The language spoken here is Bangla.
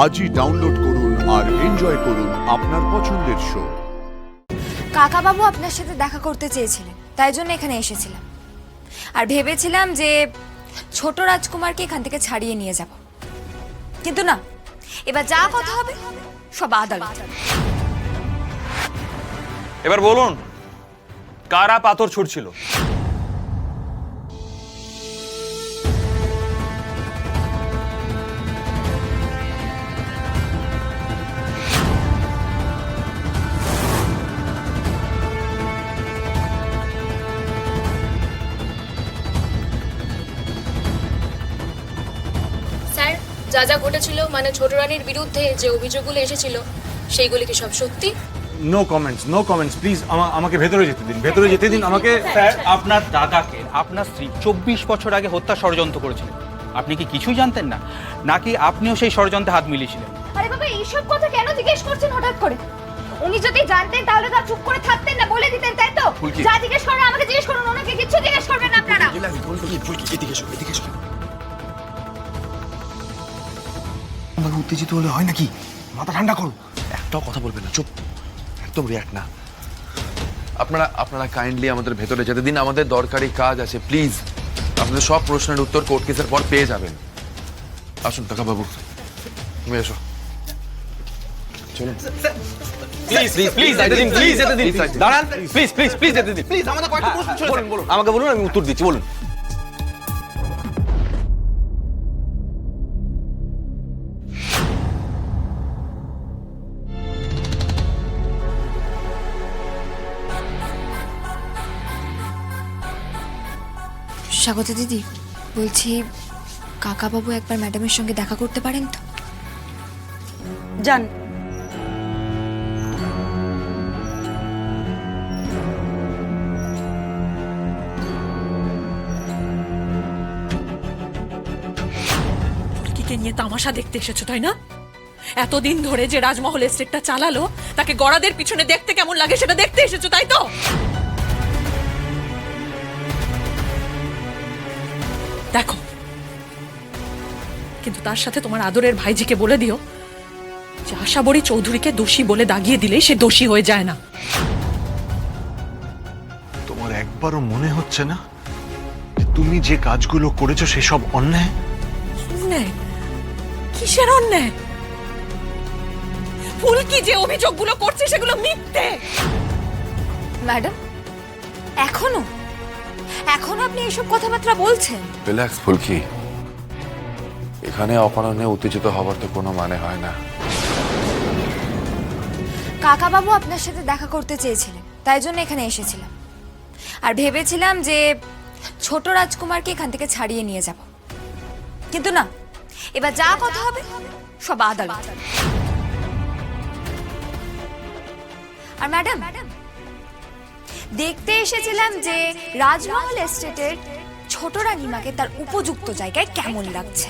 আজই ডাউনলোড করুন আর এনজয় করুন আপনার পছন্দের শো। কাকাবাবু আপনার সাথে দেখা করতে চেয়েছিলেন, তাই জন্য এখানে এসেছিলাম। আর ভেবেছিলাম যে ছোট রাজকুমারকে এখান থেকে ছাড়িয়ে নিয়ে যাব, কিন্তু না, এবার যা কথা হবে সব আদালত। এবার বলুন, কারা পাথর ছুটছিল? স্যার, যা যা ঘটেছিল মানে ছোট রানীর বিরুদ্ধে যে অভিযোগগুলো এসেছিল সেইগুলি কি সব সত্যি? No comments please. আমাকে ভেতরে যেতে দিন আমাকে। স্যার, আপনার দাদাকে আপনার স্ত্রী 24 বছর আগে হত্যা ষড়যন্ত্র করেছিল। আপনি কি কিছুই জানতেন না, নাকি আপনিও সেই ষড়যন্ত্রে হাত মিলিয়েছিলেন? আরে বাবা, এইসব কথা কেন জিজ্ঞেস করছেন হঠাৎ করে? উনি যদি জানতেন তাহলে তো চুপ করে থাকতেন না, বলে দিতেন, তাই তো? যা জিজ্ঞেস করেন আমাকে জিজ্ঞেস করুন, ওনাকে কিছু জিজ্ঞেস করবেন না আপনারা। আমাকে উত্তেজিত হলে হয় নাকি? মাথা ঠান্ডা করো, একটাও কথা বলবে না, চুপ, একদম রিয়াক্ট না। আপনারা কাইন্ডলি আমাদের ভেতরে যেতে দিন, আমাদের দরকারি কাজ আছে। প্লিজ, আপনাদের সব প্রশ্নের উত্তর কোর্ট কেসের পর পেয়ে যাবেন। আসুন কাকাবাবু, তুমি এসো, চলুন। প্লিজ যেতে দিন। দাঁড়ান, প্লিজ যেতে দিন। প্লিজ আমাদের কয়েকটা প্রশ্ন ছিল, বলুন। আমাকে বলুন, আমি উত্তর দিচ্ছি, বলুন। স্বাগত দিদি, বলছি কাকাবাবু একবার ম্যাডামের সঙ্গে দেখা করতে পারেন তো? যান। ফুলকিকে নিয়ে তামাশা দেখতে এসেছো, তাই না? এতদিন ধরে যে রাজমহল এস্টেটটা চালালো, তাকে গড়াদের পিছনে দেখতে কেমন লাগে সেটা দেখতে এসেছো, তাই তো? দেখো, কিন্তু তার সাথে তোমার আদরের ভাইজিকে বলে দিও যে আশাবরী চৌধুরীকে দোষী বলে দাগিয়ে দিলেই সে দোষী হয়ে যায় না। তোমার একবারও মনে হচ্ছে না যে তুমি যে কাজগুলো করেছো সেসব অন্যায়? অন্যায়? কিসের অন্যায়? ফুলকি যে অভিযোগগুলো করছে সেগুলো মিথ্যে। ম্যাডাম, এখনো আপনি এসব কথাবার্তা বলছেন? রিল্যাক্স ফুলকি, এখানে অপরাহ্নে উত্তেজিত হওয়ার তো কোনো মানে হয় না। কাকাবাবু আপনার সাথে দেখা করতে চেয়েছিলেন, তাই জন্য এখানে এসেছিলাম। আর ভেবেছিলাম যে ছোট রাজকুমারকে এখান থেকে ছাড়িয়ে নিয়ে যাব, কিন্তু না, এবার যা কথা হবে সব আদালত। আর ম্যাডাম, দেখতে এসেছিলাম যে রাজমহল এস্টেটের ছোট রানীমাকে তার উপযুক্ত জায়গায় কেমন লাগছে।